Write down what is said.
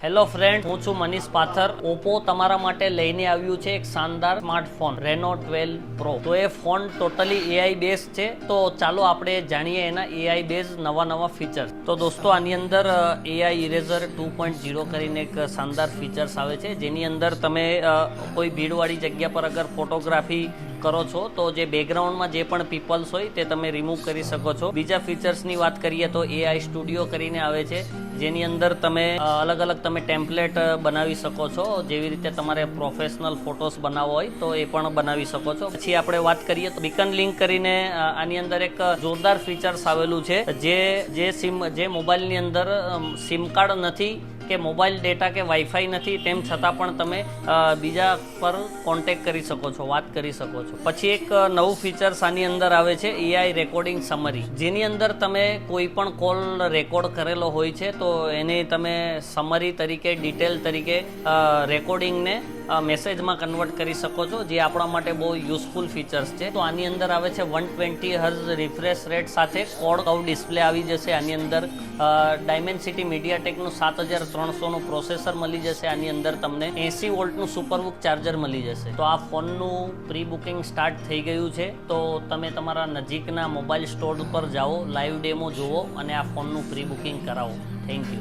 Hello friend, હું છું Manish પાથર. Oppo તમારા માટે લઈને આવ્યું છે એક શાનદાર સ્માર્ટફોન રેનો 12 પ્રો. તો એ ફોન ટોટલી એઆઈ બેઝ છે. તો ચાલો આપણે જાણીએ એના એઆઈ બેઝ નવા ફીચર્સ. તો દોસ્તો, આની અંદર એઆઈ ઇરેઝર 2.0 કરીને એક શાનદાર ફીચર્સ આવે છે, જેની અંદર તમે કોઈ ભીડવાળી જગ્યા પર અગર ફોટોગ્રાફી કરો છો તો જે બેકગ્રાઉન્ડમાં જે પણ પીપલ્સ હોય તે તમે રિમૂવ કરી શકો છો. બીજા ફીચર્સની વાત કરીએ તો એઆઈ સ્ટુડિયો કરીને આવે છે, જેની અંદર તમે અલગ તમે ટેમ્પલેટ બનાવી શકો છો. જેવી રીતે તમારે પ્રોફેશનલ ફોટોસ બનાવવો હોય તો એ પણ બનાવી શકો છો. પછી આપણે વાત કરીએ તો બીકન લિંક કરીને આની અંદર એક જોરદાર ફીચર્સ આવેલું છે, જે મોબાઈલની અંદર સિમ કાર્ડ નથી કે મોબાઈલ ડેટા કે વાઈફાઈ નથી, તેમ છતાં પણ તમે બીજા પર કોન્ટેક્ટ કરી શકો છો, વાત કરી શકો છો. પછી એક નવું ફીચર્સ આની અંદર આવે છે એઆઈ રેકોર્ડિંગ સમરી, જેની અંદર તમે કોઈ પણ કોલ રેકોર્ડ કરેલો હોય છે તો એને તમે સમરી તરીકે, ડિટેલ તરીકે રેકોર્ડિંગને મેસેજમાં કન્વર્ટ કરી શકો છો, જે આપણા માટે બહુ યુઝફુલ ફીચર્સ છે. તો આની અંદર આવે છે 120 હર્ટ્ઝ રિફ્રેશ રેટ સાથે કોડ કવ ડિસ્પ્લે આવી જશે. આની અંદર ડાયમેન્સિટી મીડિયાટેકનું 7300નું પ્રોસેસર મળી જશે. આની અંદર તમને 80 વોલ્ટનું સુપરવુક ચાર્જર મળી જશે. તો આ ફોનનું પ્રી બુકિંગ સ્ટાર્ટ થઈ ગયું છે. તો તમે તમારા નજીકના મોબાઈલ સ્ટોર પર જાઓ, લાઈવ ડેમો જુઓ અને આ ફોનનું પ્રી બુકિંગ કરાવો. Thank you.